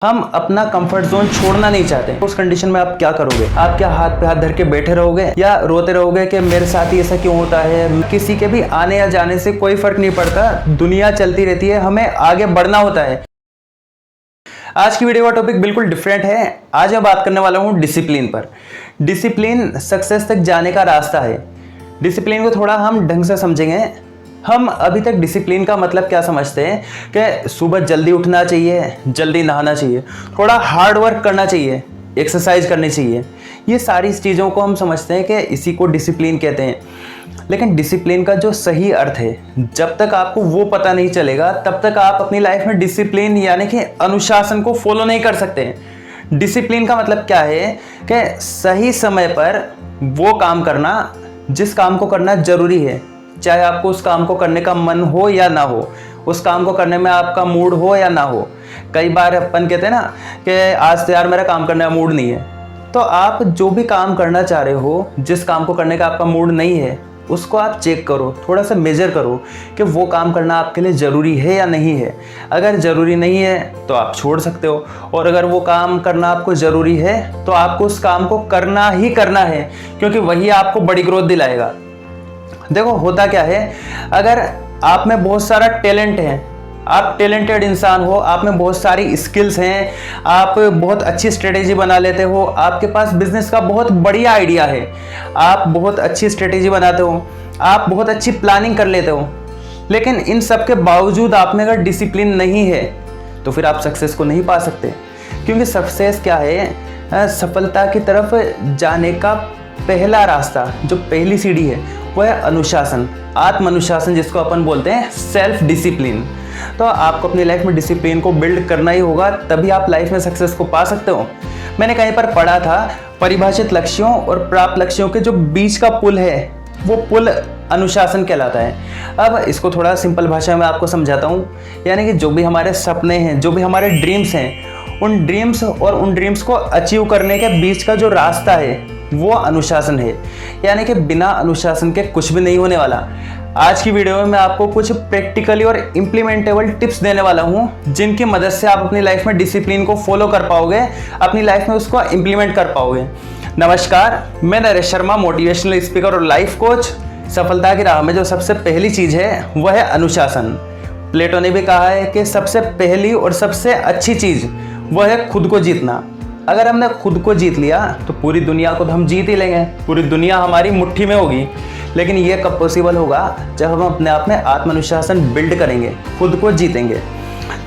हम अपना comfort zone छोड़ना नहीं चाहते। उस कंडीशन में आप क्या करोगे? आप क्या हाथ पे हाथ धर के बैठे रहोगे या रोते रहोगे कि मेरे साथ ही ऐसा क्यों होता है? किसी के भी आने या जाने से कोई फर्क नहीं पड़ता, दुनिया चलती रहती है, हमें आगे बढ़ना होता है। आज की वीडियो का टॉपिक बिल्कुल डिफरेंट है। आज मैं बात करने वाला हूँ डिसिप्लिन पर। डिसिप्लिन सक्सेस तक जाने का रास्ता है। डिसिप्लिन को थोड़ा हम ढंग से समझेंगे। हम अभी तक डिसिप्लिन का मतलब क्या समझते हैं कि सुबह जल्दी उठना चाहिए, जल्दी नहाना चाहिए, थोड़ा हार्ड वर्क करना चाहिए, एक्सरसाइज करनी चाहिए। ये सारी चीज़ों को हम समझते हैं कि इसी को डिसिप्लिन कहते हैं। लेकिन डिसिप्लिन का जो सही अर्थ है, जब तक आपको वो पता नहीं चलेगा तब तक आप अपनी लाइफ में डिसिप्लिन यानी कि अनुशासन को फॉलो नहीं कर सकते। डिसिप्लिन का मतलब क्या है कि सही समय पर वो काम करना जिस काम को करना ज़रूरी है, चाहे आपको उस काम को करने का मन हो या ना हो, उस काम को करने में आपका मूड हो या ना हो। कई बार अपन कहते हैं ना कि आज तो यार मेरा काम करने का मूड नहीं है। तो आप जो भी काम करना चाह रहे हो, जिस काम को करने का आपका मूड नहीं है, उसको आप चेक करो, थोड़ा सा मेजर करो कि वो काम करना आपके लिए ज़रूरी है या नहीं है। अगर ज़रूरी नहीं है तो आप छोड़ सकते हो, और अगर वो काम करना आपको ज़रूरी है तो आपको उस काम को करना ही करना है, क्योंकि वही आपको बड़ी ग्रोथ दिलाएगा। देखो होता क्या है, अगर आप में बहुत सारा टैलेंट है, आप टैलेंटेड इंसान हो, आप में बहुत सारी स्किल्स हैं, आप बहुत अच्छी स्ट्रेटेजी बना लेते हो, आपके पास बिजनेस का बहुत बढ़िया आइडिया है, आप बहुत अच्छी स्ट्रेटेजी बनाते हो, आप बहुत अच्छी प्लानिंग कर लेते हो, लेकिन इन सब के बावजूद आप में अगर डिसिप्लिन नहीं है तो फिर आप सक्सेस को नहीं पा सकते। क्योंकि सक्सेस क्या है, सफलता की तरफ जाने का पहला रास्ता, जो पहली सीढ़ी है, वो है अनुशासन, आत्म अनुशासन, जिसको अपन बोलते हैं सेल्फ डिसिप्लिन। तो आपको अपनी लाइफ में डिसिप्लिन को बिल्ड करना ही होगा, तभी आप लाइफ में सक्सेस को पा सकते हो। मैंने कहीं पर पढ़ा था, परिभाषित लक्ष्यों और प्राप्त लक्ष्यों के जो बीच का पुल है, वो पुल अनुशासन कहलाता है। अब इसको थोड़ा सिंपल भाषा में आपको समझाता हूँ। यानी कि जो भी हमारे सपने हैं, जो भी हमारे ड्रीम्स हैं, उन ड्रीम्स और उन ड्रीम्स को अचीव करने के बीच का जो रास्ता है वो अनुशासन है। यानी कि बिना अनुशासन के कुछ भी नहीं होने वाला। आज की वीडियो में मैं आपको कुछ प्रैक्टिकली और इम्प्लीमेंटेबल टिप्स देने वाला हूं, जिनकी मदद से आप अपनी लाइफ में डिसिप्लिन को फॉलो कर पाओगे, अपनी लाइफ में उसको इम्प्लीमेंट कर पाओगे। नमस्कार, मैं नरेश शर्मा, मोटिवेशनल स्पीकर और लाइफ कोच। सफलता की राह में जो सबसे पहली चीज़ है वह है अनुशासन। प्लेटो ने भी कहा है कि सबसे पहली और सबसे अच्छी चीज़ वह है खुद को जीतना। अगर हमने खुद को जीत लिया तो पूरी दुनिया को तो हम जीत ही लेंगे, पूरी दुनिया हमारी मुट्ठी में होगी। लेकिन ये कब पॉसिबल होगा? जब हम अपने आप में आत्मनुशासन बिल्ड करेंगे, खुद को जीतेंगे।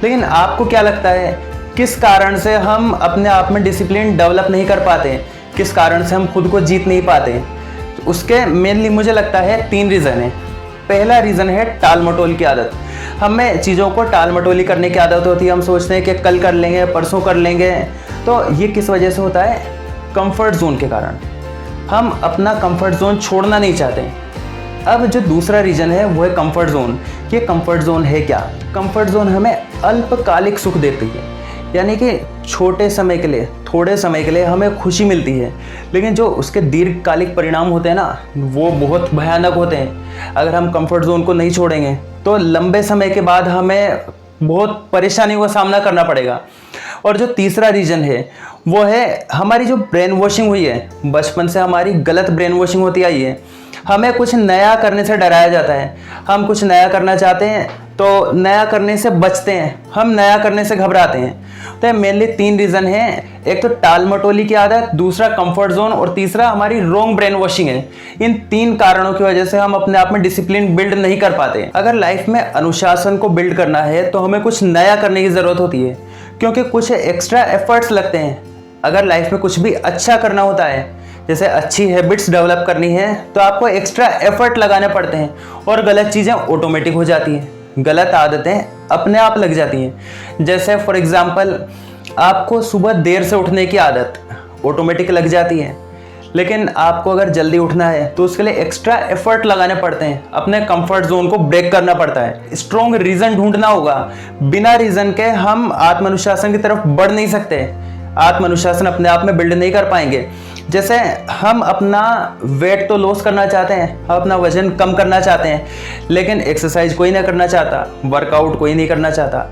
लेकिन आपको क्या लगता है, किस कारण से हम अपने आप में डिसिप्लिन डेवलप नहीं कर पाते? किस कारण से हम खुद को जीत नहीं पाते? तो उसके मेनली मुझे लगता है 3 रीज़न है। पहला रीज़न है टाल मटोल की आदत। हमें चीज़ों को टाल मटोली करने की आदत होती है। हम सोचते हैं कि कल कर लेंगे, परसों कर लेंगे। तो ये किस वजह से होता है? कंफर्ट जोन के कारण। हम अपना कंफर्ट जोन छोड़ना नहीं चाहते। अब जो दूसरा रीज़न है वो है कंफर्ट जोन। ये कंफर्ट जोन है क्या? कंफर्ट जोन हमें अल्पकालिक सुख देती है, यानी कि छोटे समय के लिए, थोड़े समय के लिए हमें खुशी मिलती है, लेकिन जो उसके दीर्घकालिक परिणाम होते हैं ना, वो बहुत भयानक होते हैं। अगर हम कंफर्ट जोन को नहीं छोड़ेंगे तो लंबे समय के बाद हमें बहुत परेशानियों का सामना करना पड़ेगा। और जो तीसरा रीज़न है वो है हमारी जो ब्रेन वॉशिंग हुई है, बचपन से हमारी गलत ब्रेन वॉशिंग होती आई है। हमें कुछ नया करने से डराया जाता है। हम कुछ नया करना चाहते हैं तो नया करने से बचते हैं, हम नया करने से घबराते हैं। तो मेनली 3 रीज़न हैं। एक तो टाल मटोली की आदत, दूसरा कंफर्ट जोन, और तीसरा हमारी रॉन्ग ब्रेन वॉशिंग है। इन 3 कारणों की वजह से हम अपने आप में डिसिप्लिन बिल्ड नहीं कर पाते। अगर लाइफ में अनुशासन को बिल्ड करना है तो हमें कुछ नया करने की ज़रूरत होती है, क्योंकि कुछ एक्स्ट्रा एफर्ट्स लगते हैं। अगर लाइफ में कुछ भी अच्छा करना होता है, जैसे अच्छी हैबिट्स डेवलप करनी है, तो आपको एक्स्ट्रा एफर्ट लगाने पड़ते हैं, और गलत चीज़ें ऑटोमेटिक हो जाती हैं, गलत आदतें अपने आप लग जाती हैं। जैसे फॉर एग्जांपल, आपको सुबह देर से उठने की आदत ऑटोमेटिक लग जाती है, लेकिन आपको अगर जल्दी उठना है तो उसके लिए एक्स्ट्रा एफर्ट लगाने पड़ते हैं, अपने कंफर्ट जोन को ब्रेक करना पड़ता है, स्ट्रॉन्ग रीज़न ढूंढना होगा। बिना रीज़न के हम आत्मनुशासन की तरफ बढ़ नहीं सकते, आत्मनुशासन अपने आप में बिल्ड नहीं कर पाएंगे। जैसे हम अपना वेट तो लॉस करना चाहते हैं, हम अपना वजन कम करना चाहते हैं, लेकिन एक्सरसाइज कोई ना करना चाहता, वर्कआउट कोई नहीं करना चाहता।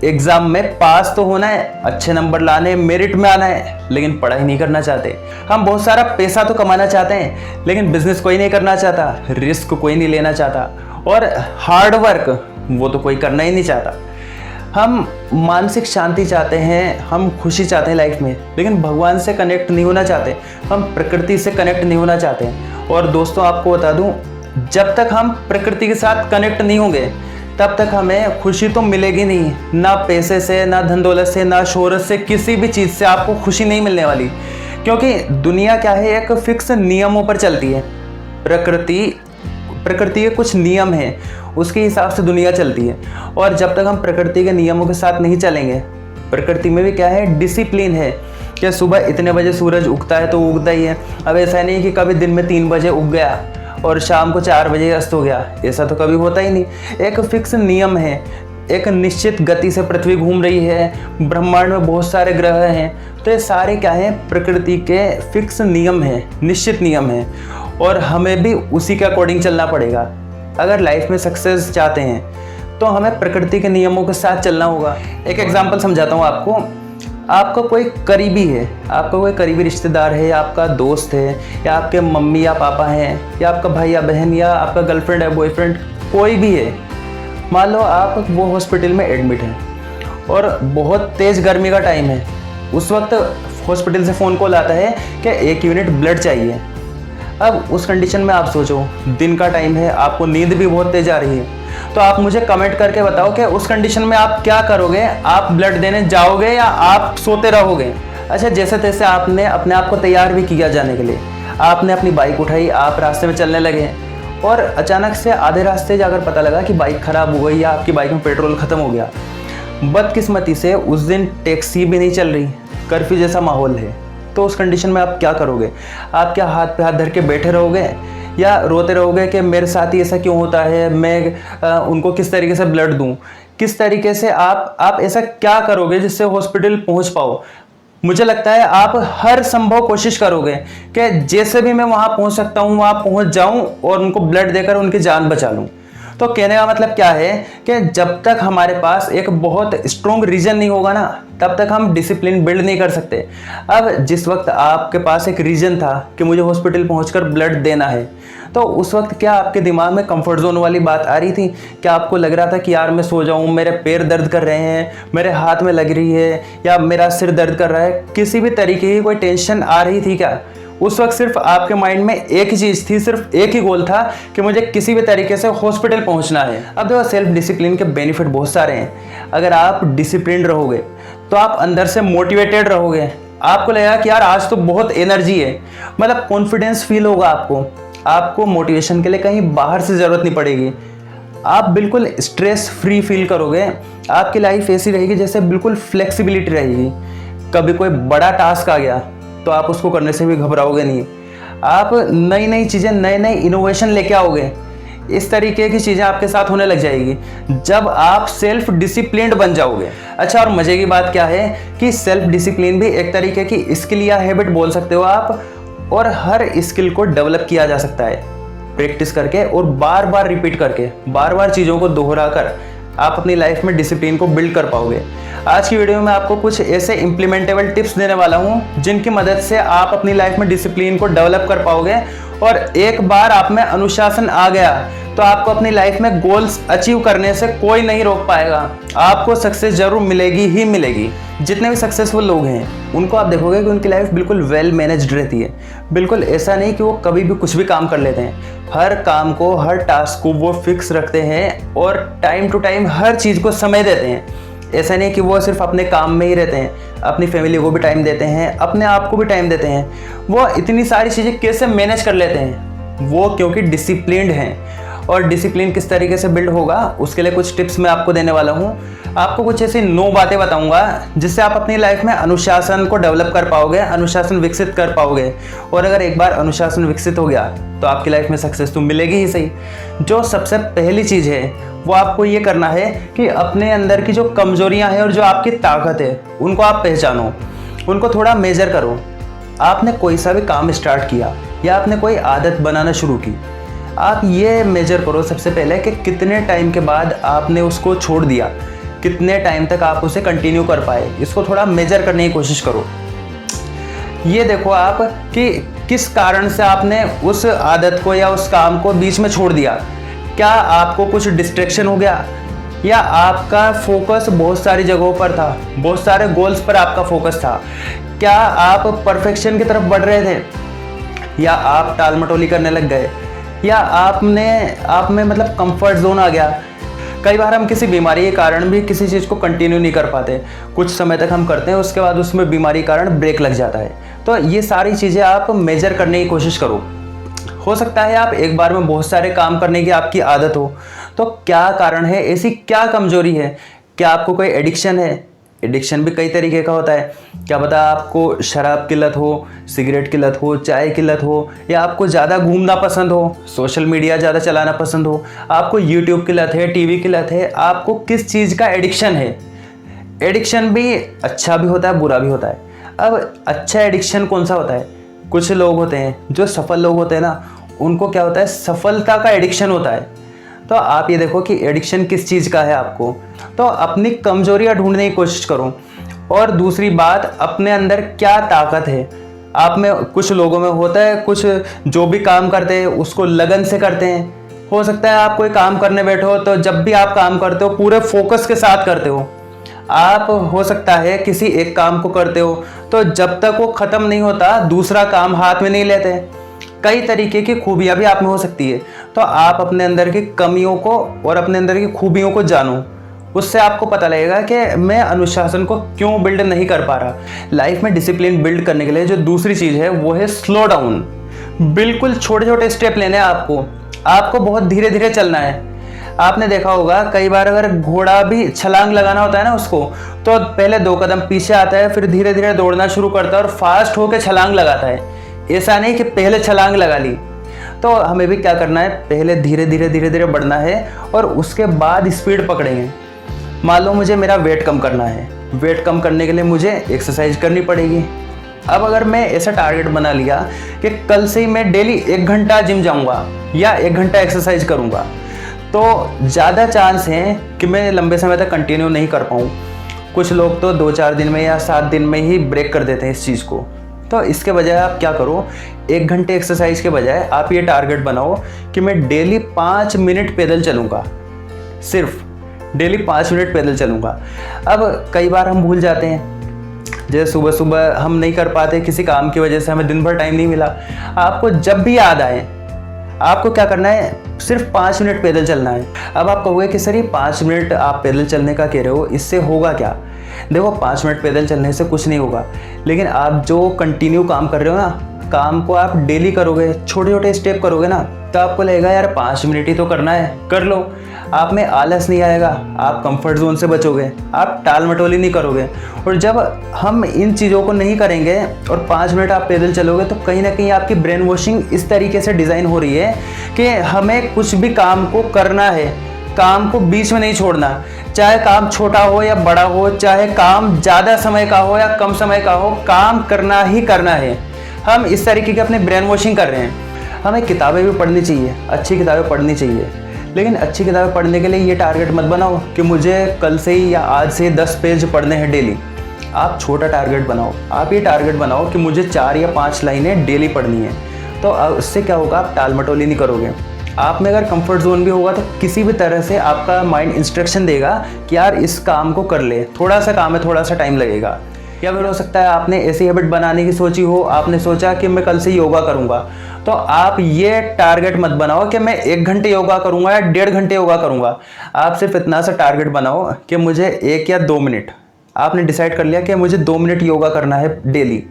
एग्जाम में पास तो होना है, अच्छे नंबर लाने, मेरिट में आना है, लेकिन पढ़ाई नहीं करना चाहते। हम बहुत सारा पैसा तो कमाना चाहते हैं, लेकिन बिजनेस कोई नहीं करना चाहता, रिस्क कोई नहीं लेना चाहता, और हार्ड वर्क वो तो कोई करना ही नहीं चाहता। हम मानसिक शांति चाहते हैं, हम खुशी चाहते हैं लाइफ में, लेकिन भगवान से कनेक्ट नहीं होना चाहते, हम प्रकृति से कनेक्ट नहीं होना चाहते। और दोस्तों, आपको बता दूं, जब तक हम प्रकृति के साथ कनेक्ट नहीं होंगे तब तक हमें खुशी तो मिलेगी नहीं। ना पैसे से, ना धन दौलत से, ना शोहरत से, किसी भी चीज़ से आपको खुशी नहीं मिलने वाली। क्योंकि दुनिया क्या है, एक फिक्स नियमों पर चलती है। प्रकृति के कुछ नियम हैं, उसके हिसाब से दुनिया चलती है। और जब तक हम प्रकृति के नियमों के साथ नहीं चलेंगे, प्रकृति में भी क्या है, डिसिप्लिन है कि सुबह इतने बजे सूरज उगता है तो उगता ही है। अब ऐसा नहीं कि कभी दिन में 3 बजे उग गया और शाम को 4 बजे अस्त हो गया, ऐसा तो कभी होता ही नहीं। एक फिक्स नियम है, एक निश्चित गति से पृथ्वी घूम रही है, ब्रह्मांड में बहुत सारे ग्रह हैं, तो ये सारे क्या हैं, प्रकृति के फिक्स नियम हैं, निश्चित नियम हैं, और हमें भी उसी के अकॉर्डिंग चलना पड़ेगा। अगर लाइफ में सक्सेस चाहते हैं तो हमें प्रकृति के नियमों के साथ चलना होगा। एक एग्जाम्पल समझाता हूँ आपको। आपका कोई करीबी है, आपका कोई करीबी रिश्तेदार है, या आपका दोस्त है, या आपके मम्मी या पापा हैं, या आपका भाई या बहन, या आपका गर्लफ्रेंड है, बॉयफ्रेंड, कोई भी है। मान लो आप वो हॉस्पिटल में एडमिट हैं और बहुत तेज़ गर्मी का टाइम है। उस वक्त हॉस्पिटल से फ़ोन कॉल आता है कि 1 यूनिट ब्लड चाहिए। अब उस कंडीशन में आप सोचो, दिन का टाइम है, आपको नींद भी बहुत तेज़ आ रही है, तो आप मुझे कमेंट करके बताओ कि उस कंडीशन में आप क्या करोगे? आप ब्लड देने जाओगे या आप सोते रहोगे? अच्छा, जैसे तैसे आपने अपने आप को तैयार भी किया जाने के लिए, आपने अपनी बाइक उठाई, आप रास्ते में चलने लगे, और अचानक से आधे रास्ते जाकर पता लगा कि बाइक ख़राब हो गई या आपकी बाइक में पेट्रोल ख़त्म हो गया। बदकिस्मती से उस दिन टैक्सी भी नहीं चल रही, कर्फ्यू जैसा माहौल है, तो उस कंडीशन में आप क्या करोगे? आप क्या हाथ पे हाथ धर के बैठे रहोगे या रोते रहोगे कि मेरे साथ ही ऐसा क्यों होता है, मैं उनको किस तरीके से ब्लड दूं? किस तरीके से आप ऐसा क्या करोगे जिससे हॉस्पिटल पहुंच पाओ? मुझे लगता है आप हर संभव कोशिश करोगे कि जैसे भी मैं वहां पहुंच सकता हूं वहां पहुंच जाऊं और उनको ब्लड देकर उनकी जान बचा लूं। तो कहने का मतलब क्या है कि जब तक हमारे पास एक बहुत स्ट्रॉन्ग रीजन नहीं होगा ना, तब तक हम डिसिप्लिन बिल्ड नहीं कर सकते। अब जिस वक्त आपके पास एक रीजन था कि मुझे हॉस्पिटल पहुंचकर ब्लड देना है, तो उस वक्त क्या आपके दिमाग में कंफर्ट जोन वाली बात आ रही थी? क्या आपको लग रहा था कि यार मैं सो जाऊं, मेरे पैर दर्द कर रहे हैं, मेरे हाथ में लग रही है, या मेरा सिर दर्द कर रहा है? किसी भी तरीके की कोई टेंशन आ रही थी क्या? उस वक्त सिर्फ आपके माइंड में एक ही चीज़ थी, सिर्फ एक ही गोल था कि मुझे किसी भी तरीके से हॉस्पिटल पहुंचना है। अब देखो, सेल्फ डिसिप्लिन के बेनिफिट बहुत सारे हैं। अगर आप डिसिप्लिन रहोगे तो आप अंदर से मोटिवेटेड रहोगे, आपको लगेगा कि यार आज तो बहुत एनर्जी है, मतलब कॉन्फिडेंस फील होगा आपको मोटिवेशन के लिए कहीं बाहर से ज़रूरत नहीं पड़ेगी। आप बिल्कुल स्ट्रेस फ्री फील करोगे, आपकी लाइफ ऐसी रहेगी जैसे बिल्कुल फ्लेक्सिबिलिटी रहेगी। कभी कोई बड़ा टास्क आ गया तो आप उसको करने से भी घबराओगे नहीं, आप नई नई चीज़ें, नए नए इनोवेशन लेके आओगे। इस तरीके की चीज़ें आपके साथ होने लग जाएगी जब आप सेल्फ डिसिप्लिन्ड बन जाओगे। अच्छा, और मज़े की बात क्या है कि सेल्फ डिसिप्लिन भी एक तरीके की स्किल या हैबिट बोल सकते हो आप, और हर स्किल को डेवलप किया जा सकता है प्रैक्टिस करके और बार बार रिपीट करके, बार बार चीज़ों को दोहरा कर आप अपनी लाइफ में डिसिप्लिन को बिल्ड कर पाओगे। आज की वीडियो में आपको कुछ ऐसे इम्प्लीमेंटेबल टिप्स देने वाला हूं जिनकी मदद से आप अपनी लाइफ में डिसिप्लिन को डेवलप कर पाओगे, और एक बार आप में अनुशासन आ गया तो आपको अपनी लाइफ में गोल्स अचीव करने से कोई नहीं रोक पाएगा। आपको सक्सेस जरूर मिलेगी ही मिलेगी। जितने भी सक्सेसफुल लोग हैं उनको आप देखोगे कि उनकी लाइफ बिल्कुल वेल मैनेज्ड रहती है। बिल्कुल ऐसा नहीं कि वो कभी भी कुछ भी काम कर लेते हैं। हर काम को, हर टास्क को वो फिक्स रखते हैं और टाइम टू टाइम हर चीज़ को समय देते हैं। ऐसा नहीं कि वो सिर्फ अपने काम में ही रहते हैं, अपनी फैमिली को भी टाइम देते हैं, अपने आप को भी टाइम देते हैं। वो इतनी सारी चीज़ें कैसे मैनेज कर लेते हैं? वो क्योंकि डिसिप्लिन्ड हैं। और डिसिप्लिन किस तरीके से बिल्ड होगा उसके लिए कुछ टिप्स मैं आपको देने वाला हूँ। आपको कुछ ऐसी 9 बातें बताऊंगा जिससे आप अपनी लाइफ में अनुशासन को डेवलप कर पाओगे, अनुशासन विकसित कर पाओगे। और अगर एक बार अनुशासन विकसित हो गया तो आपकी लाइफ में सक्सेस तो मिलेगी ही सही। जो सबसे पहली चीज़ है वो आपको ये करना है कि अपने अंदर की जो कमजोरियां हैं और जो आपकी ताकत है उनको आप पहचानो, उनको थोड़ा मेजर करो। आपने कोई सा भी काम स्टार्ट किया या आपने कोई आदत बनाना शुरू की, आप ये मेजर करो सबसे पहले कि कितने टाइम के बाद आपने उसको छोड़ दिया, कितने टाइम तक आप उसे कंटिन्यू कर पाए, इसको थोड़ा मेजर करने की कोशिश करो। ये देखो आप कि किस कारण से आपने उस आदत को या उस काम को बीच में छोड़ दिया। क्या आपको कुछ डिस्ट्रैक्शन हो गया, या आपका फोकस बहुत सारी जगहों पर था, बहुत सारे गोल्स पर आपका फोकस था। क्या आप परफेक्शन की तरफ बढ़ रहे थे, या आप टाल मटोली करने लग गए, या आप में मतलब कंफर्ट जोन आ गया। कई बार हम किसी बीमारी के कारण भी किसी चीज़ को कंटिन्यू नहीं कर पाते, कुछ समय तक हम करते हैं, उसके बाद उसमें बीमारी के कारण ब्रेक लग जाता है। तो ये सारी चीज़ें आप मेजर करने की कोशिश करो। हो सकता है आप एक बार में बहुत सारे काम करने की आपकी आदत हो, तो क्या कारण है, ऐसी क्या कमजोरी है। क्या आपको कोई एडिक्शन है? एडिक्शन भी कई तरीके का होता है। क्या पता आपको शराब की लत हो, सिगरेट की लत हो, चाय की लत हो, या आपको ज़्यादा घूमना पसंद हो, सोशल मीडिया ज़्यादा चलाना पसंद हो, आपको यूट्यूब की लत है, टीवी की लत है। आपको किस चीज़ का एडिक्शन है? एडिक्शन भी अच्छा भी होता है, बुरा भी होता है। अब अच्छा एडिक्शन कौन सा होता है? कुछ लोग होते हैं जो सफल लोग होते हैं ना, उनको क्या होता है, सफलता का एडिक्शन होता है। तो आप ये देखो कि एडिक्शन किस चीज़ का है आपको। तो अपनी कमजोरियां ढूंढने की कोशिश करो। और दूसरी बात, अपने अंदर क्या ताकत है। आप में कुछ लोगों में होता है, कुछ जो भी काम करते हैं उसको लगन से करते हैं। हो सकता है आप कोई काम करने बैठो तो जब भी आप काम करते हो पूरे फोकस के साथ करते हो। आप हो सकता है किसी एक काम को करते हो तो जब तक वो ख़त्म नहीं होता दूसरा काम हाथ में नहीं लेते। कई तरीके की खूबियां भी आप में हो सकती है। तो आप अपने अंदर की कमियों को और अपने अंदर की खूबियों को जानो, उससे आपको पता लगेगा कि मैं अनुशासन को क्यों बिल्ड नहीं कर पा रहा। लाइफ में डिसिप्लिन बिल्ड करने के लिए जो दूसरी चीज़ है वो है स्लो डाउन। बिल्कुल छोटे छोटे स्टेप लेने हैं आपको बहुत धीरे धीरे चलना है। आपने देखा होगा कई बार अगर घोड़ा भी छलांग लगाना होता है ना उसको, तो पहले 2 कदम पीछे आता है, फिर धीरे धीरे दौड़ना शुरू करता है और फास्ट होकर छलांग लगाता है। ऐसा नहीं कि पहले छलांग लगा ली। तो हमें भी क्या करना है, पहले धीरे धीरे धीरे धीरे बढ़ना है और उसके बाद स्पीड पकड़ेंगे। मान लो मुझे मेरा वेट कम करना है, वेट कम करने के लिए मुझे एक्सरसाइज करनी पड़ेगी। अब अगर मैं ऐसा टारगेट बना लिया कि कल से ही मैं डेली 1 घंटा जिम जाऊंगा या 1 घंटा एक्सरसाइज करूंगा, तो ज़्यादा चांस हैं कि मैं लंबे समय तक कंटिन्यू नहीं कर पाऊँ। कुछ लोग तो 2-4 दिन में या 7 दिन में ही ब्रेक कर देते हैं इस चीज़ को। तो इसके बजाय आप क्या करो, 1 घंटे एक्सरसाइज के बजाय आप ये टारगेट बनाओ कि मैं डेली 5 मिनट पैदल चलूँगा, सिर्फ डेली 5 मिनट पैदल चलूँगा। अब कई बार हम भूल जाते हैं, जैसे सुबह सुबह हम नहीं कर पाते किसी काम की वजह से, हमें दिन भर टाइम नहीं मिला। आपको जब भी याद आए आपको क्या करना है, सिर्फ 5 मिनट पैदल चलना है। अब आप कहोगे कि सर ये 5 मिनट आप पैदल चलने का कह रहे हो, इससे होगा क्या? देखो 5 मिनट पैदल चलने से कुछ नहीं होगा, लेकिन आप जो कंटिन्यू काम कर रहे हो ना, काम को आप डेली करोगे, छोटे छोटे स्टेप करोगे ना, तो आपको लगेगा यार 5 मिनट ही तो करना है, कर लो। आप में आलस नहीं आएगा, आप कंफर्ट जोन से बचोगे, आप टाल मटोली नहीं करोगे। और जब हम इन चीज़ों को नहीं करेंगे और 5 मिनट आप पैदल चलोगे, तो कहीं ना कहीं आपकी ब्रेन वॉशिंग इस तरीके से डिज़ाइन हो रही है कि हमें कुछ भी काम को करना है, काम को बीच में नहीं छोड़ना। चाहे काम छोटा हो या बड़ा हो, चाहे काम ज़्यादा समय का हो या कम समय का हो, काम करना ही करना है। हम इस तरीके की अपनी ब्रेन वॉशिंग कर रहे हैं। हमें किताबें भी पढ़नी चाहिए, अच्छी किताबें पढ़नी चाहिए, लेकिन अच्छी किताबें पढ़ने के लिए ये टारगेट मत बनाओ कि मुझे कल से ही या आज से 10 पेज पढ़ने हैं डेली। आप छोटा टारगेट बनाओ, आप ये टारगेट बनाओ कि मुझे 4 या 5 लाइनें डेली पढ़नी है। तो उससे क्या होगा, आप टाल मटोली नहीं करोगे। आप में अगर कंफर्ट जोन भी होगा तो किसी भी तरह से आपका माइंड इंस्ट्रक्शन देगा कि यार इस काम को कर ले, थोड़ा सा काम है, थोड़ा सा टाइम लगेगा। या फिर हो सकता है आपने ऐसी हैबिट बनाने की सोची हो, आपने सोचा कि मैं कल से योगा करूंगा, तो आप ये टारगेट मत बनाओ कि मैं 1 घंटे योगा करूंगा या 1.5 घंटे योगा करूंगा। आप सिर्फ इतना सा टारगेट बनाओ कि मुझे 1 या 2 मिनट, आपने डिसाइड कर लिया कि मुझे 2 मिनट योगा करना है डेली,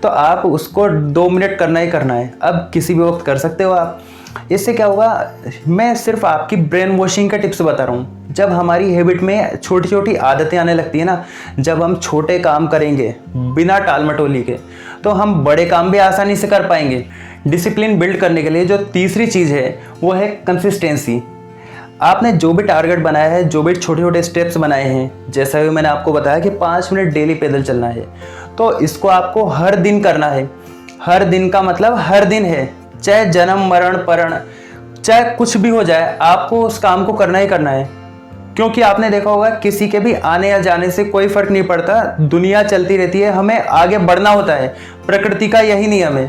तो आप उसको 2 मिनट करना ही करना है। अब किसी भी वक्त कर सकते हो आप। इससे क्या होगा, मैं सिर्फ आपकी ब्रेन वॉशिंग का टिप्स बता रहा हूँ। जब हमारी हैबिट में छोटी छोटी आदतें आने लगती है ना, जब हम छोटे काम करेंगे बिना टाल मटोली के, तो हम बड़े काम भी आसानी से कर पाएंगे। डिसिप्लिन बिल्ड करने के लिए जो तीसरी चीज़ है वो है कंसिस्टेंसी। आपने जो भी टारगेट बनाया है, जो भी छोटे छोटे स्टेप्स बनाए हैं, जैसा भी मैंने आपको बताया कि 5 मिनट डेली पैदल चलना है, तो इसको आपको हर दिन करना है। हर दिन का मतलब हर दिन है, चाहे जन्म मरण परण चाहे कुछ भी हो जाए, आपको उस काम को करना ही करना है। क्योंकि आपने देखा होगा किसी के भी आने या जाने से कोई फर्क नहीं पड़ता, दुनिया चलती रहती है, हमें आगे बढ़ना होता है, प्रकृति का यही नियम है।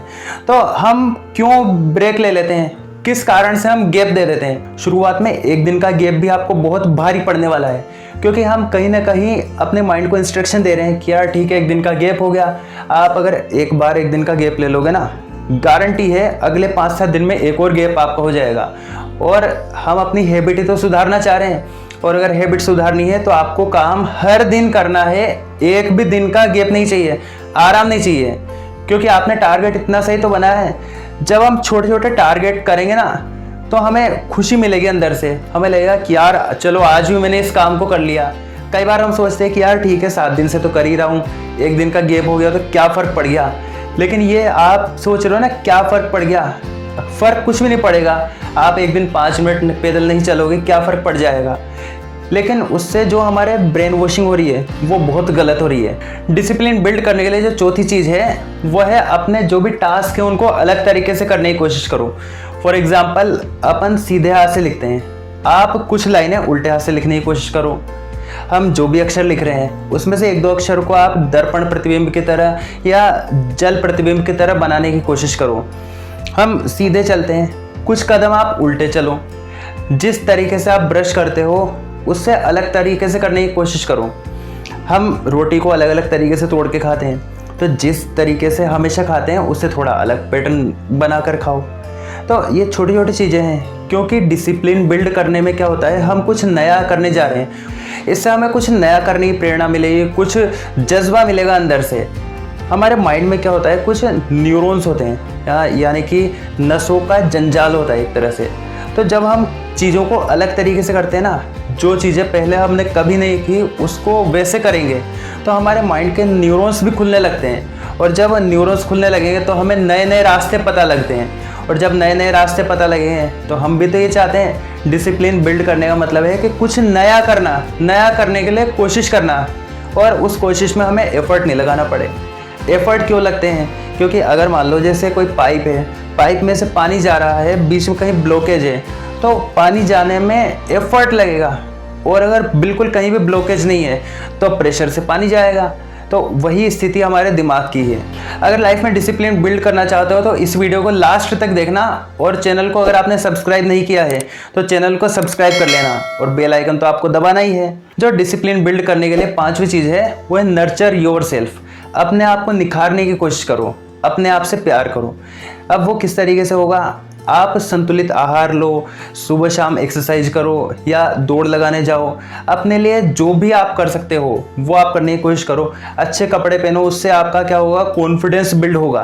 तो हम क्यों ब्रेक ले लेते हैं, किस कारण से हम गैप दे देते हैं। शुरुआत में एक दिन का गैप भी आपको बहुत भारी पड़ने वाला है, क्योंकि हम कहीं ना कहीं अपने माइंड को इंस्ट्रक्शन दे रहे हैं कि यार ठीक है, एक दिन का गैप हो गया। आप अगर एक बार एक दिन का गैप ले लोगे ना, गारंटी है अगले 5-7 दिन में एक और गैप आपका हो जाएगा। और हम अपनी हैबिट ही तो सुधारना चाह रहे हैं, और अगर हैबिट सुधारनी है तो आपको काम हर दिन करना है, एक भी दिन का गैप नहीं चाहिए, आराम नहीं चाहिए, क्योंकि आपने टारगेट इतना सही तो बनाया है। जब हम छोटे छोटे टारगेट करेंगे ना तो हमें खुशी मिलेगी अंदर से, हमें लगेगा कि यार चलो आज भी मैंने इस काम को कर लिया। कई बार हम सोचते हैं कि यार ठीक है 7 दिन से तो कर ही रहा हूँ, एक दिन का गैप हो गया तो क्या फ़र्क पड़ गया। लेकिन ये आप सोच रहे हो ना क्या फ़र्क पड़ गया, फ़र्क कुछ भी नहीं पड़ेगा। आप एक दिन 5 मिनट पैदल नहीं चलोगे, क्या फ़र्क पड़ जाएगा। लेकिन उससे जो हमारे ब्रेन वॉशिंग हो रही है वो बहुत गलत हो रही है। डिसिप्लिन बिल्ड करने के लिए जो चौथी चीज़ है वो है अपने जो भी टास्क है उनको अलग तरीके से करने की कोशिश करो। फॉर एग्जाम्पल, अपन सीधे हाथ से लिखते हैं, आप कुछ लाइनें उल्टे हाथ से लिखने की कोशिश करो। हम जो भी अक्षर लिख रहे हैं उसमें से 1-2 अक्षर को आप दर्पण प्रतिबिंब की तरह या जल प्रतिबिंब की तरह बनाने की कोशिश करो। हम सीधे चलते हैं, कुछ कदम आप उल्टे चलो। जिस तरीके से आप ब्रश करते हो उससे अलग तरीके से करने की कोशिश करो। हम रोटी को अलग अलग तरीके से तोड़ के खाते हैं, तो जिस तरीके से हमेशा खाते हैं उससे थोड़ा अलग पैटर्न बना कर खाओ। तो ये छोटी छोटी चीज़ें हैं, क्योंकि डिसिप्लिन बिल्ड करने में क्या होता है, हम कुछ नया करने जा रहे हैं, इससे हमें कुछ नया करने की प्रेरणा मिलेगी, कुछ जज्बा मिलेगा अंदर से। हमारे माइंड में क्या होता है, कुछ न्यूरॉन्स होते हैं, यानी कि नसों का जंजाल होता है एक तरह से। तो जब हम चीज़ों को अलग तरीके से करते हैं ना, जो चीज़ें पहले हमने कभी नहीं की उसको वैसे करेंगे तो हमारे माइंड के न्यूरॉन्स भी खुलने लगते हैं। और जब न्यूरॉन्स खुलने लगेंगे तो हमें नए नए रास्ते पता लगते हैं, और जब नए नए रास्ते पता लगेंगे तो हम भी तो ये चाहते हैं। डिसिप्लिन बिल्ड करने का मतलब है कि कुछ नया करना, नया करने के लिए कोशिश करना, और उस कोशिश में हमें एफर्ट नहीं लगाना पड़े। एफर्ट क्यों लगते हैं, क्योंकि अगर मान लो जैसे कोई पाइप है, पाइप में से पानी जा रहा है, बीच में कहीं ब्लॉकेज है, तो पानी जाने में एफर्ट लगेगा। और अगर बिल्कुल कहीं भी ब्लॉकेज नहीं है तो प्रेशर से पानी जाएगा। तो वही स्थिति हमारे दिमाग की है। अगर लाइफ में डिसिप्लिन बिल्ड करना चाहते हो तो इस वीडियो को लास्ट तक देखना, और चैनल को अगर आपने सब्सक्राइब नहीं किया है तो चैनल को सब्सक्राइब कर लेना, और बेल आइकन तो आपको दबाना ही है। जो डिसिप्लिन बिल्ड करने के लिए 5वीं चीज़ है वो है नर्चर योरसेल्फ। अपने आप को निखारने की कोशिश करो, अपने आप से प्यार करो। अब वो किस तरीके से होगा, आप संतुलित आहार लो, सुबह शाम एक्सरसाइज करो या दौड़ लगाने जाओ। अपने लिए जो भी आप कर सकते हो वो आप करने की कोशिश करो। अच्छे कपड़े पहनो, उससे आपका क्या होगा, कॉन्फिडेंस बिल्ड होगा।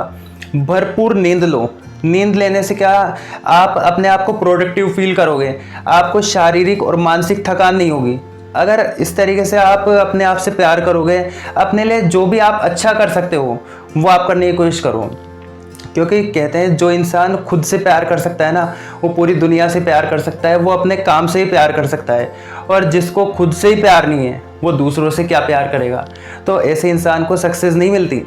भरपूर नींद लो, नींद लेने से क्या, आप अपने आप को प्रोडक्टिव फील करोगे, आपको शारीरिक और मानसिक थकान नहीं होगी। अगर इस तरीके से आप अपने आप से प्यार करोगे, अपने लिए जो भी आप अच्छा कर सकते हो वो आप करने की कोशिश करो। क्योंकि कहते हैं जो इंसान खुद से प्यार कर सकता है ना, वो पूरी दुनिया से प्यार कर सकता है, वो अपने काम से ही प्यार कर सकता है। और जिसको खुद से ही प्यार नहीं है वो दूसरों से क्या प्यार करेगा। तो ऐसे इंसान को सक्सेस नहीं मिलती।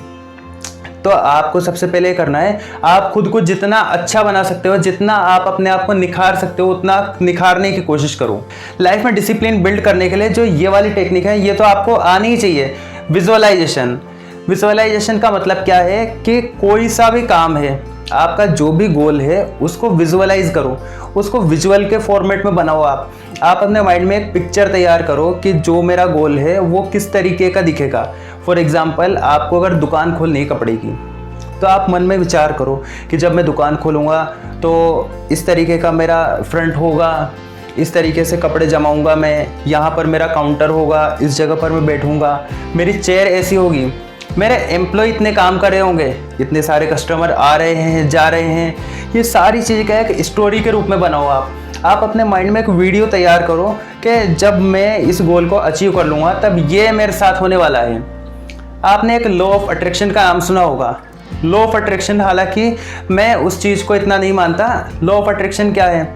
तो आपको सबसे पहले करना है, आप खुद को जितना अच्छा बना सकते हो, जितना आप अपने आप को निखार सकते हो उतना निखारने की कोशिश करो। लाइफ में डिसिप्लिन बिल्ड करने के लिए जो ये वाली टेक्निक है ये तो आपको आनी ही चाहिए। विजुअलाइजेशन। विजुअलाइजेशन का मतलब क्या है कि कोई सा भी काम है, आपका जो भी गोल है उसको विजुअलाइज करो, उसको विजुअल के फॉर्मेट में बनाओ। आप अपने माइंड में एक पिक्चर तैयार करो कि जो मेरा गोल है वो किस तरीके का दिखेगा। फॉर एग्जाम्पल, आपको अगर दुकान खोलनी है कपड़े की, तो आप मन में विचार करो कि जब मैं दुकान खोलूँगा तो इस तरीके का मेरा फ्रंट होगा, इस तरीके से कपड़े जमाऊँगा मैं, यहाँ पर मेरा काउंटर होगा, इस जगह पर मैं बैठूँगा, मेरी चेयर ऐसी होगी, मेरे एम्प्लॉय इतने काम कर रहे होंगे, इतने सारे कस्टमर आ रहे हैं जा रहे हैं। ये सारी चीज़ का एक स्टोरी के रूप में बनाओ। आप अपने माइंड में एक वीडियो तैयार करो कि जब मैं इस गोल को अचीव कर लूँगा तब ये मेरे साथ होने वाला है। आपने एक लॉ ऑफ अट्रैक्शन का नाम सुना होगा। लॉ ऑफ अट्रैक्शन, हालांकि मैं उस चीज़ को इतना नहीं मानता। लॉ ऑफ अट्रैक्शन क्या है,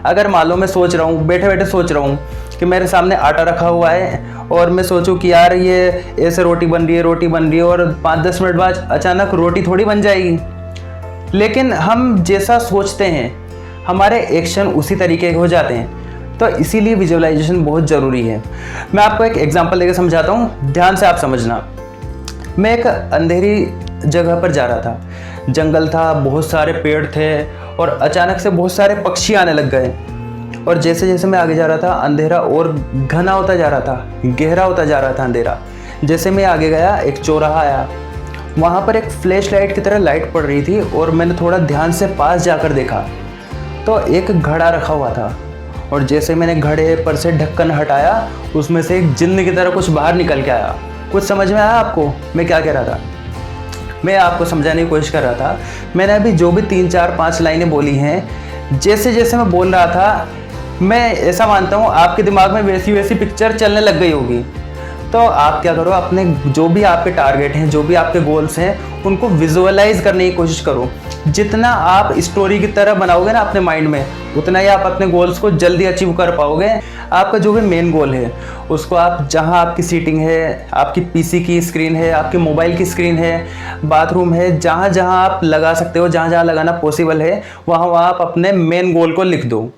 अगर मान लो मैं सोच रहा हूँ, बैठे बैठे सोच रहा हूँ कि मेरे सामने आटा रखा हुआ है और मैं सोचूं कि यार ये ऐसे रोटी बन रही है और 5-10 मिनट बाद अचानक रोटी थोड़ी बन जाएगी। लेकिन हम जैसा सोचते हैं हमारे एक्शन उसी तरीके के हो जाते हैं। तो इसीलिए विजुअलाइजेशन बहुत ज़रूरी है। मैं आपको एक एग्जांपल लेकर समझाता हूँ, ध्यान से आप समझना। मैं एक अंधेरी जगह पर जा रहा था, जंगल था, बहुत सारे पेड़ थे और अचानक से बहुत सारे पक्षी आने लग गए। और जैसे जैसे मैं आगे जा रहा था, अंधेरा और घना होता जा रहा था, गहरा होता जा रहा था अंधेरा। जैसे मैं आगे गया, एक चौराहा आया, वहाँ पर एक फ्लैश लाइट की तरह लाइट पड़ रही थी और मैंने थोड़ा ध्यान से पास जाकर देखा तो एक घड़ा रखा हुआ था। और जैसे मैंने घड़े पर से ढक्कन हटाया, उसमें से एक जिन्न की तरह कुछ बाहर निकल के आया। कुछ समझ में आया आपको मैं क्या कह रहा था? मैं आपको समझाने की कोशिश कर रहा था। मैंने अभी जो भी 3, 4, 5 लाइनें बोली हैं, जैसे जैसे मैं बोल रहा था, मैं ऐसा मानता हूँ आपके दिमाग में वैसी वैसी पिक्चर चलने लग गई होगी। तो आप क्या करो, अपने जो भी आपके टारगेट हैं, जो भी आपके गोल्स हैं, उनको विजुअलाइज करने की कोशिश करो। जितना आप स्टोरी की तरह बनाओगे ना अपने माइंड में, उतना ही आप अपने गोल्स को जल्दी अचीव कर पाओगे। आपका जो भी मेन गोल है उसको आप, जहां आपकी सीटिंग है, आपकी पीसी की स्क्रीन है, आपके मोबाइल की स्क्रीन है, बाथरूम है, जहां जहां आप लगा सकते हो, जहां जहां लगाना पॉसिबल है, वहां वहां आप अपने मेन गोल को लिख दो।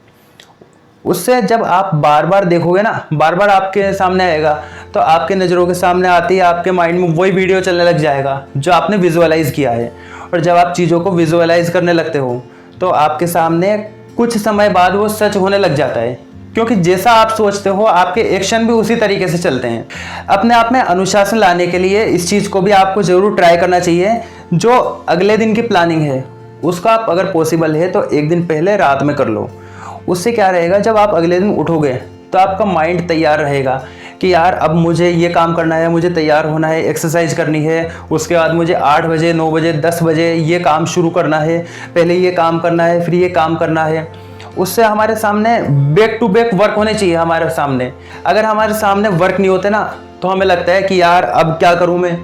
उससे जब आप बार बार देखोगे ना, बार बार आपके सामने आएगा, तो आपके नज़रों के सामने आते ही आपके माइंड में वही वीडियो चलने लग जाएगा जो आपने विजुअलाइज किया है। और जब आप चीज़ों को विजुअलाइज करने लगते हो तो आपके सामने कुछ समय बाद वो सच होने लग जाता है, क्योंकि जैसा आप सोचते हो आपके एक्शन भी उसी तरीके से चलते हैं। अपने आप में अनुशासन लाने के लिए इस चीज़ को भी आपको ज़रूर ट्राई करना चाहिए। जो अगले दिन की प्लानिंग है उसका आप अगर पॉसिबल है तो एक दिन पहले रात में कर लो। उससे क्या रहेगा, जब आप अगले दिन उठोगे तो आपका माइंड तैयार रहेगा कि यार अब मुझे ये काम करना है, मुझे तैयार होना है, एक्सरसाइज करनी है, उसके बाद मुझे 8 बजे, 9 बजे, 10 बजे ये काम शुरू करना है, पहले ये काम करना है, फिर ये काम करना है। उससे हमारे सामने बैक टू बैक वर्क होने चाहिए हमारे सामने। अगर हमारे सामने वर्क नहीं होते ना तो हमें लगता है कि यार अब क्या करूँ मैं,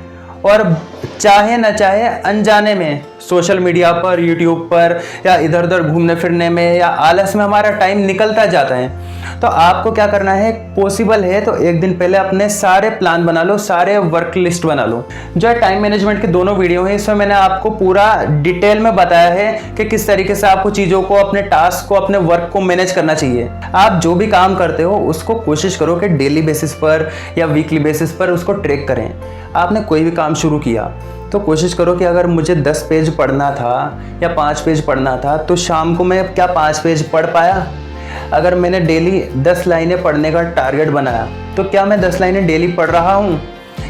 और चाहे न चाहे अनजाने में सोशल मीडिया पर, यूट्यूब पर या इधर उधर घूमने फिरने में या आलस में हमारा टाइम निकलता जाता है। तो आपको क्या करना है, पॉसिबल है तो एक दिन पहले अपने सारे प्लान बना लो, सारे वर्क लिस्ट बना लो। जो है टाइम मैनेजमेंट के दोनों वीडियो हैं, इसमें मैंने आपको पूरा डिटेल में बताया है कि किस तरीके से आपको चीज़ों को, अपने टास्क को, अपने वर्क को मैनेज करना चाहिए। आप जो भी काम करते हो उसको कोशिश करो कि डेली बेसिस पर या वीकली बेसिस पर उसको ट्रैक करें। आपने कोई भी काम शुरू किया तो कोशिश करो कि अगर मुझे 10 पेज पढ़ना था या 5 पेज पढ़ना था तो शाम को मैं क्या 5 पेज पढ़ पाया? अगर मैंने डेली 10 लाइनें पढ़ने का टारगेट बनाया तो क्या मैं 10 लाइनें डेली पढ़ रहा हूँ?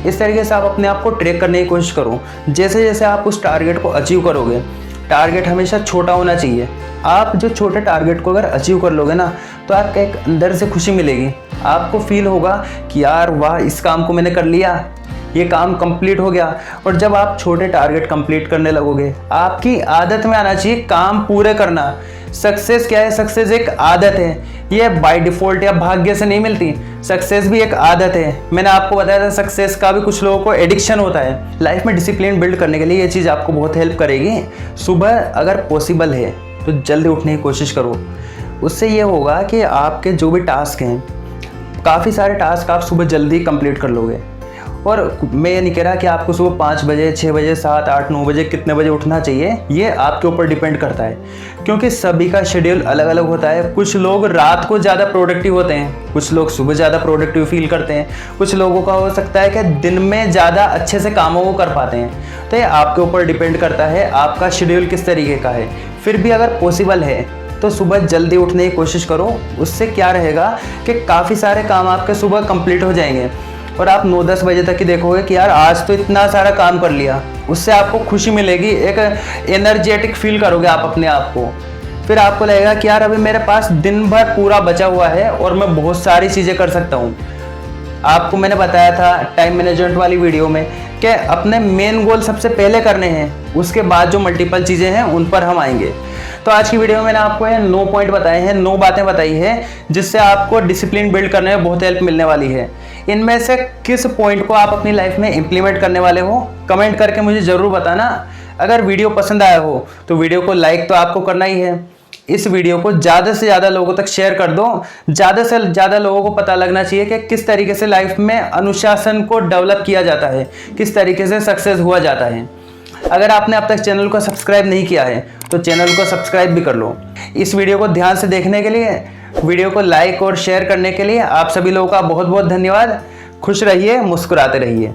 इस तरीके से आप अपने आप को ट्रैक करने की कोशिश करो। जैसे जैसे आप उस टारगेट को अचीव करोगे, टारगेट हमेशा छोटा होना चाहिए। आप जो छोटे टारगेट को अगर अचीव कर लोगे ना तो आपको एक अंदर से खुशी मिलेगी। आपको फील होगा कि यार वाह, इस काम को मैंने कर लिया, ये काम कंप्लीट हो गया। और जब आप छोटे टारगेट कंप्लीट करने लगोगे, आपकी आदत में आना चाहिए काम पूरे करना। सक्सेस क्या है? सक्सेस एक आदत है, ये बाय डिफॉल्ट या भाग्य से नहीं मिलती। सक्सेस भी एक आदत है। मैंने आपको बताया था सक्सेस का भी कुछ लोगों को एडिक्शन होता है। लाइफ में डिसिप्लिन बिल्ड करने के लिए ये चीज़ आपको बहुत हेल्प करेगी। सुबह अगर पॉसिबल है तो जल्दी उठने की कोशिश करो। उससे ये होगा कि आपके जो भी टास्क हैं, काफ़ी सारे टास्क आप सुबह जल्दी कंप्लीट कर लोगे। और मैं ये नहीं कह रहा कि आपको सुबह 5 बजे, 6 बजे, 7, 8, 9 बजे कितने बजे उठना चाहिए, ये आपके ऊपर डिपेंड करता है, क्योंकि सभी का शेड्यूल अलग अलग होता है। कुछ लोग रात को ज़्यादा प्रोडक्टिव होते हैं, कुछ लोग सुबह ज़्यादा प्रोडक्टिव फील करते हैं, कुछ लोगों का हो सकता है कि दिन में ज़्यादा अच्छे से कामों को कर पाते हैं। तो ये आपके ऊपर डिपेंड करता है आपका शेड्यूल किस तरीके का है। फिर भी अगर पॉसिबल है तो सुबह जल्दी उठने की कोशिश करो। उससे क्या रहेगा कि काफ़ी सारे काम आपके सुबह कंप्लीट हो जाएंगे और आप 9-10 बजे तक ही देखोगे कि यार आज तो इतना सारा काम कर लिया। उससे आपको खुशी मिलेगी, एक एनर्जेटिक फील करोगे आप अपने आप को। फिर आपको लगेगा कि यार अभी मेरे पास दिन भर पूरा बचा हुआ है और मैं बहुत सारी चीज़ें कर सकता हूँ। आपको मैंने बताया था टाइम मैनेजमेंट वाली वीडियो में कि अपने मेन गोल सबसे पहले करने हैं, उसके बाद जो मल्टीपल चीज़ें हैं उन पर हम आएंगे। तो आज की वीडियो में मैंने आपको 9 पॉइंट बताए हैं, 9 बातें बताई हैं जिससे आपको डिसिप्लिन बिल्ड करने में बहुत हेल्प मिलने वाली है। इनमें से किस पॉइंट को आप अपनी लाइफ में इंप्लीमेंट करने वाले हो, कमेंट करके मुझे ज़रूर बताना। अगर वीडियो पसंद आया हो तो वीडियो को लाइक तो आपको करना ही है। इस वीडियो को ज़्यादा से ज़्यादा लोगों तक शेयर कर दो। ज़्यादा से ज़्यादा लोगों को पता लगना चाहिए कि किस तरीके से लाइफ में अनुशासन को डेवलप किया जाता है, किस तरीके से सक्सेस हुआ जाता है। अगर आपने अब तक चैनल को सब्सक्राइब नहीं किया है तो चैनल को सब्सक्राइब भी कर लो। इस वीडियो को ध्यान से देखने के लिए वीडियो को लाइक और शेयर करने के लिए आप सभी लोगों का बहुत बहुत धन्यवाद। खुश रहिए, मुस्कुराते रहिए।